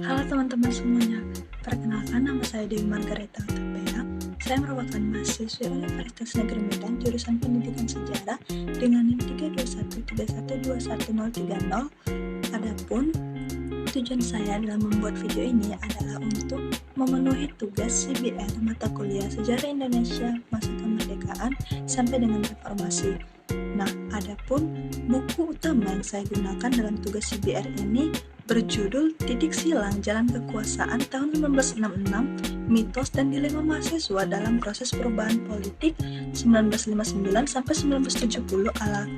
Halo teman-teman semuanya, perkenalkan nama saya Dewi Margareta Utapea. Saya merupakan mahasiswi Universitas Negeri Medan jurusan Pendidikan Sejarah dengan NIM 32131211030. Adapun tujuan saya dalam membuat video ini adalah untuk memenuhi tugas CBR mata kuliah Sejarah Indonesia masa kemerdekaan sampai dengan reformasi. Nah, adapun buku utama yang saya gunakan dalam tugas CBR ini berjudul Titik Silang Jalan Kekuasaan tahun 1966, Mitos dan Dilema Mahasiswa dalam Proses Perubahan Politik 1959 sampai 1970 ala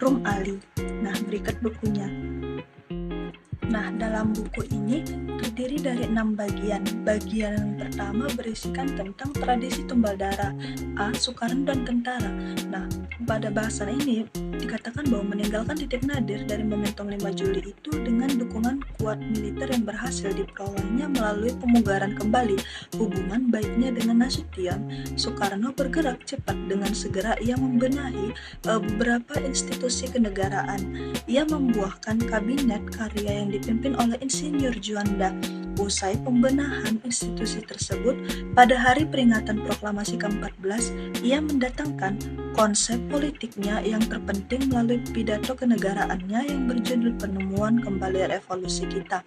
Rum Ali. Nah, berikut bukunya. Nah, dalam buku ini terdiri dari 6 bagian. Bagian yang pertama berisikan tentang tradisi tumbal darah, Soekarno dan tentara. Nah, pada bahasan ini dikatakan bahwa meninggalkan titik nadir dari momentum 5 Juli itu dengan dukungan kuat militer yang berhasil diperolehnya melalui pemugaran kembali hubungan baiknya dengan Nasution, Soekarno bergerak cepat dengan segera ia membenahi beberapa institusi kenegaraan. Ia membuahkan kabinet karya yang dipimpin oleh Insinyur Juanda. Usai pembenahan institusi tersebut, pada hari peringatan proklamasi ke-14, ia mendatangkan konsep politiknya yang terpenting melalui pidato kenegaraannya yang berjudul Penemuan Kembali Revolusi Kita.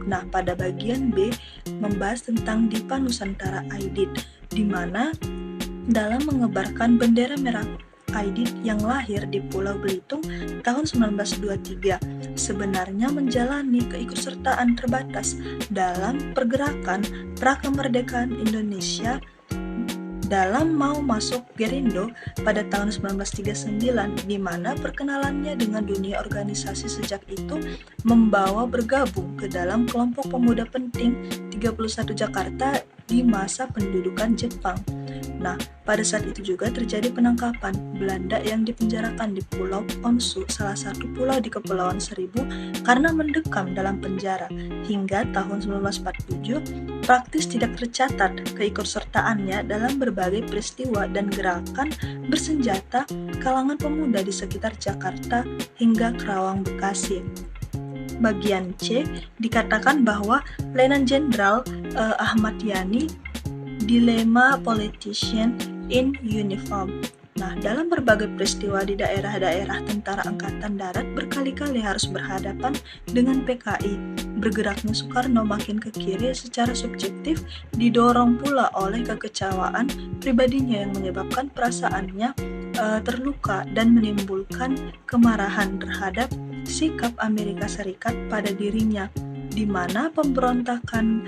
Nah, pada bagian B membahas tentang Dipa Nusantara Aidit, di mana dalam mengebarkan bendera merah Aidit yang lahir di Pulau Belitung tahun 1923 sebenarnya menjalani keikutsertaan terbatas dalam pergerakan pra-kemerdekaan Indonesia dalam mau masuk Gerindo pada tahun 1939, di mana perkenalannya dengan dunia organisasi sejak itu membawa bergabung ke dalam kelompok pemuda penting 31 Jakarta di masa pendudukan Jepang. Nah, pada saat itu juga terjadi penangkapan Belanda yang dipenjarakan di Pulau Onsu, salah satu pulau di Kepulauan Seribu, karena mendekam dalam penjara. Hingga tahun 1947, praktis tidak tercatat keikutsertaannya dalam berbagai peristiwa dan gerakan bersenjata kalangan pemuda di sekitar Jakarta hingga Kerawang, Bekasi. Bagian C dikatakan bahwa Letnan Jenderal Ahmad Yani Dilema Politician in Uniform. Nah, dalam berbagai peristiwa di daerah-daerah tentara Angkatan Darat berkali-kali harus berhadapan dengan PKI. Bergeraknya Soekarno makin ke kiri secara subjektif didorong pula oleh kekecewaan pribadinya yang menyebabkan perasaannya terluka dan menimbulkan kemarahan terhadap sikap Amerika Serikat pada dirinya, di mana pemberontakan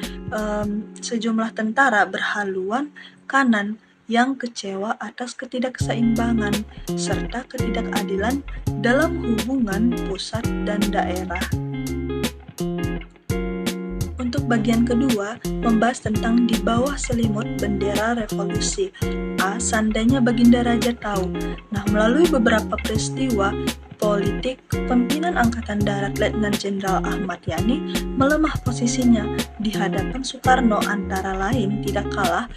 sejumlah tentara berhaluan kanan yang kecewa atas ketidakseimbangan serta ketidakadilan dalam hubungan pusat dan daerah. Untuk bagian kedua, membahas tentang di bawah selimut bendera revolusi. Seandainya Baginda Raja tahu. Nah, melalui beberapa peristiwa politik, pimpinan Angkatan Darat Letnan Jenderal Ahmad Yani melemah posisinya di hadapan Soekarno. Antara lain tidak kalah,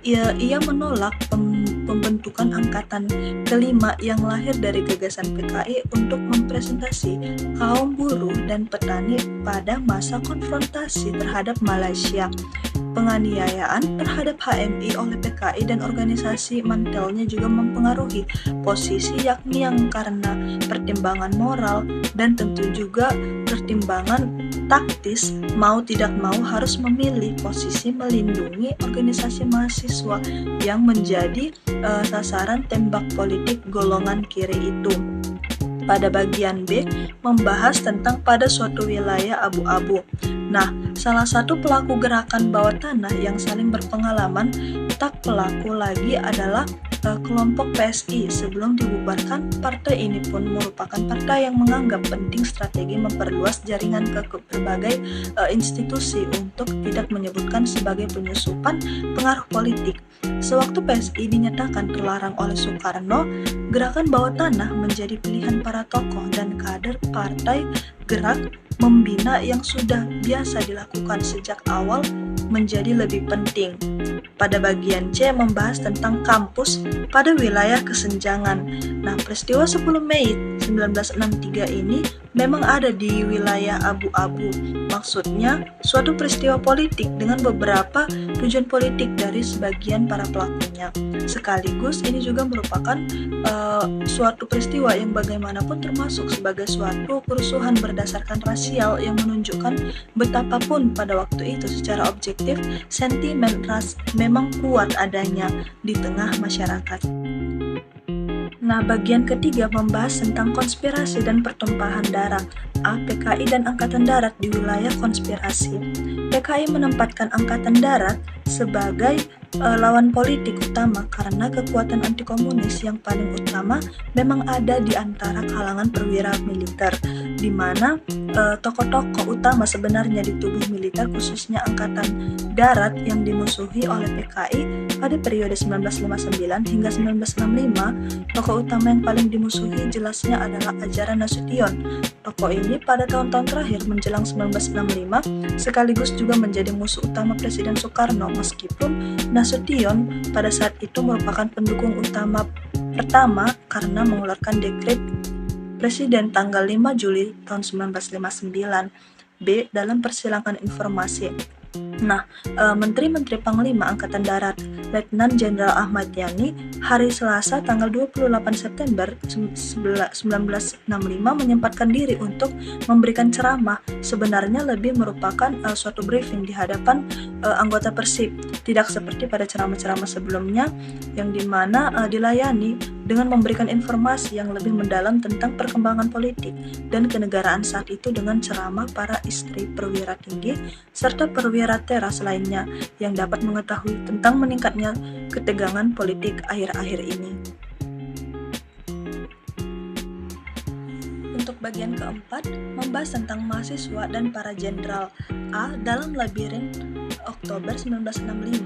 ia menolak pembentukan Angkatan kelima yang lahir dari gagasan PKI untuk mempresentasi kaum buruh dan petani pada masa konfrontasi terhadap Malaysia. Penganiayaan terhadap HMI oleh PKI dan organisasi mantelnya juga mempengaruhi posisi yakni yang karena pertimbangan moral dan tentu juga pertimbangan taktis mau tidak mau harus memilih posisi melindungi organisasi mahasiswa yang menjadi sasaran tembak politik golongan kiri itu. Pada bagian B membahas tentang pada suatu wilayah abu-abu. Nah, salah satu pelaku gerakan bawah tanah yang saling berpengalaman tak pelaku lagi adalah kelompok PSI. Sebelum dibubarkan, partai ini pun merupakan partai yang menganggap penting strategi memperluas jaringan ke berbagai institusi untuk tidak menyebutkan sebagai penyusupan pengaruh politik. Sewaktu PSI dinyatakan terlarang oleh Soekarno, gerakan bawah tanah menjadi pilihan para tokoh dan kader partai gerak membina yang sudah biasa dilakukan sejak awal menjadi lebih penting. Pada bagian C membahas tentang kampus pada wilayah kesenjangan. Nah, peristiwa 10 Mei 1963 ini memang ada di wilayah abu-abu. Maksudnya, suatu peristiwa politik dengan beberapa tujuan politik dari sebagian para pelakunya. Sekaligus ini juga merupakan suatu peristiwa yang bagaimanapun termasuk sebagai suatu kerusuhan berdasarkan rasial yang menunjukkan betapapun pada waktu itu secara objektif sentimen ras memang kuat adanya di tengah masyarakat. Nah, bagian ketiga membahas tentang konspirasi dan pertumpahan darah. A. PKI dan Angkatan Darat di wilayah konspirasi. PKI menempatkan Angkatan Darat sebagai lawan politik utama karena kekuatan anti-komunis yang paling utama memang ada di antara kalangan perwira militer, di mana tokoh-tokoh utama sebenarnya di tubuh militer khususnya Angkatan Darat yang dimusuhi oleh PKI pada periode 1959 hingga 1965. Tokoh utama yang paling dimusuhi jelasnya adalah ajaran Nasution. Tokoh ini pada tahun-tahun terakhir menjelang 1965 sekaligus juga menjadi musuh utama Presiden Soekarno, meskipun Nasution pada saat itu merupakan pendukung utama pertama karena mengeluarkan dekret Presiden tanggal 5 Juli tahun 1959. B. Dalam persilangan informasi. Nah, Menteri-Menteri Panglima Angkatan Darat Letnan Jenderal Ahmad Yani hari Selasa tanggal 28 September 1965 menyempatkan diri untuk memberikan ceramah, sebenarnya lebih merupakan suatu briefing di hadapan anggota Persib, tidak seperti pada ceramah-ceramah sebelumnya yang dimana dilayani dengan memberikan informasi yang lebih mendalam tentang perkembangan politik dan kenegaraan saat itu dengan ceramah para istri perwira tinggi serta perwira teras lainnya yang dapat mengetahui tentang meningkatnya ketegangan politik akhir-akhir ini. Untuk bagian keempat, membahas tentang mahasiswa dan para jenderal. A. Dalam labirin Oktober 1965.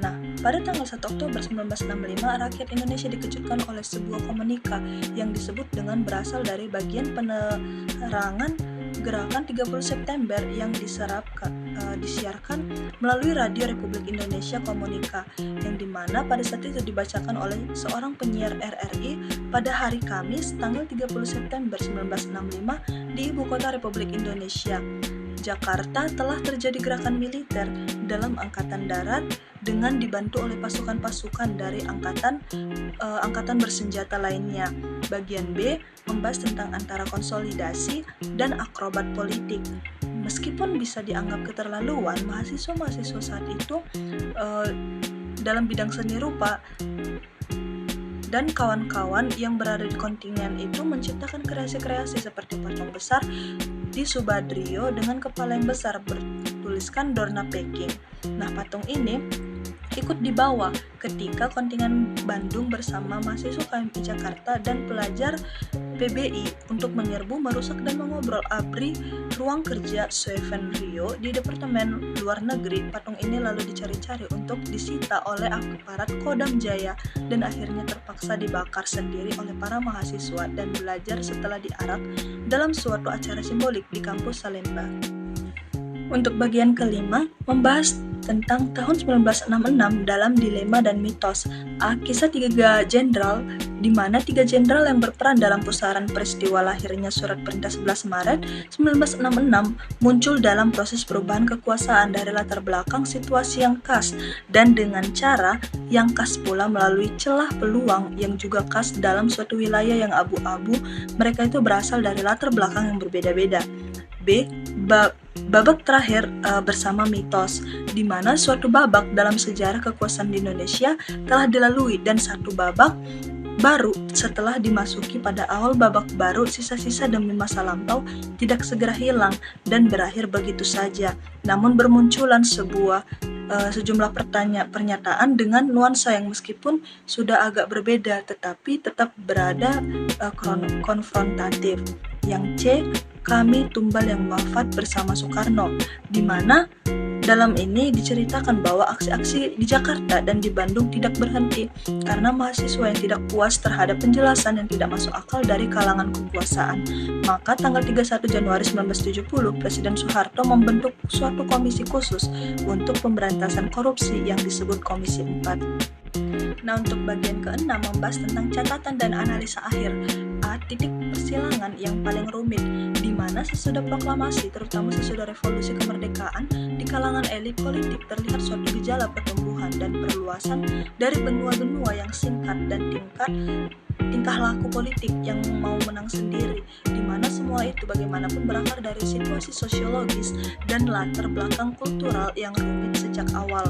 Nah, pada tanggal 1 Oktober 1965, rakyat Indonesia dikejutkan oleh sebuah komunika yang disebut dengan berasal dari bagian penerangan Gerakan 30 September yang disiarkan melalui Radio Republik Indonesia Komunika, yang dimana pada saat itu dibacakan oleh seorang penyiar RRI pada hari Kamis tanggal 30 September 1965 di Ibu Kota Republik Indonesia, Jakarta. Telah terjadi gerakan militer dalam Angkatan Darat dengan dibantu oleh pasukan-pasukan dari angkatan bersenjata lainnya. Bagian B membahas tentang antara konsolidasi dan akrobat politik. Meskipun bisa dianggap keterlaluan, mahasiswa-mahasiswa saat itu dalam bidang seni rupa dan kawan-kawan yang berada di kontingen itu menciptakan kreasi-kreasi seperti patung besar di Subadrio dengan kepala yang besar bertuliskan Dorna Peking. Nah, patung ini ikut dibawa ketika kontingen Bandung bersama mahasiswa KMI Jakarta dan pelajar PBI untuk menyerbu, merusak dan mengobrol abri ruang kerja Seven Rio di Departemen Luar Negeri. Patung ini lalu dicari-cari untuk disita oleh aparat Kodam Jaya dan akhirnya terpaksa dibakar sendiri oleh para mahasiswa dan belajar setelah diarak dalam suatu acara simbolik di kampus Salemba. Untuk bagian kelima, membahas tentang tahun 1966 dalam dilema dan mitos. A. Kisah 3 jenderal, di mana 3 jenderal yang berperan dalam pusaran peristiwa lahirnya Surat Perintah 11 Maret 1966 muncul dalam proses perubahan kekuasaan dari latar belakang situasi yang khas dan dengan cara yang khas pula melalui celah peluang yang juga khas dalam suatu wilayah yang abu-abu. Mereka itu berasal dari latar belakang yang berbeda-beda. B. Babak terakhir bersama mitos, di mana suatu babak dalam sejarah kekuasaan di Indonesia telah dilalui dan satu babak baru setelah dimasuki. Pada awal babak baru, sisa-sisa demi masa lampau tidak segera hilang dan berakhir begitu saja, namun bermunculan sejumlah pernyataan dengan nuansa yang meskipun sudah agak berbeda tetapi tetap berada konfrontatif. Yang C. Kami tumbal yang wafat bersama Soekarno, di mana Dalam ini diceritakan bahwa aksi-aksi di Jakarta dan di Bandung tidak berhenti karena mahasiswa yang tidak puas terhadap penjelasan yang tidak masuk akal dari kalangan kekuasaan. Maka tanggal 31 Januari 1970, Presiden Soeharto membentuk suatu komisi khusus untuk pemberantasan korupsi yang disebut Komisi 4. Nah, untuk bagian ke-6 membahas tentang catatan dan analisa akhir. Titik persilangan yang paling rumit, di mana sesudah proklamasi, terutama sesudah revolusi kemerdekaan, di kalangan elit politik terlihat suatu gejala pertumbuhan dan perluasan dari benua-benua yang singkat dan tingkah laku politik yang mau menang sendiri, di mana semua itu bagaimanapun berakar dari situasi sosiologis dan latar belakang kultural yang rumit sejak awal.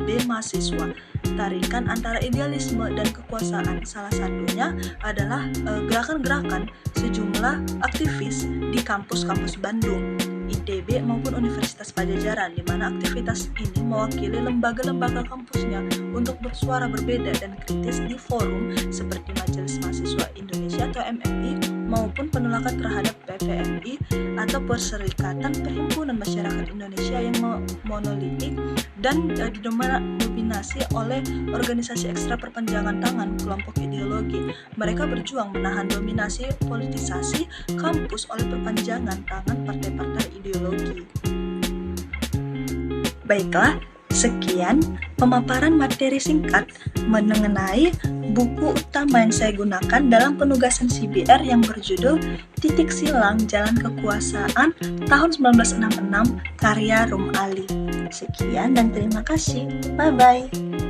B. Mahasiswa. Tarikan antara idealisme dan kekuasaan. Salah satunya adalah gerakan-gerakan sejumlah aktivis di kampus-kampus Bandung, ITB maupun Universitas Padjadjaran, di mana aktivitas ini mewakili lembaga-lembaga kampusnya untuk bersuara berbeda dan kritis di forum seperti Majelis Mahasiswa Indonesia atau MMI maupun penolakan terhadap PPMI atau Perserikatan Perhimpunan Masyarakat Indonesia yang monolitik dan didominasi oleh organisasi ekstra perpanjangan tangan kelompok ideologi. Mereka berjuang menahan dominasi politisasi kampus oleh perpanjangan tangan partai-partai ideologi. Baiklah, sekian pemaparan materi singkat mengenai buku utama yang saya gunakan dalam penugasan CBR yang berjudul Titik Silang Jalan Kekuasaan tahun 1966 karya Rum Ali. Sekian dan terima kasih. Bye-bye.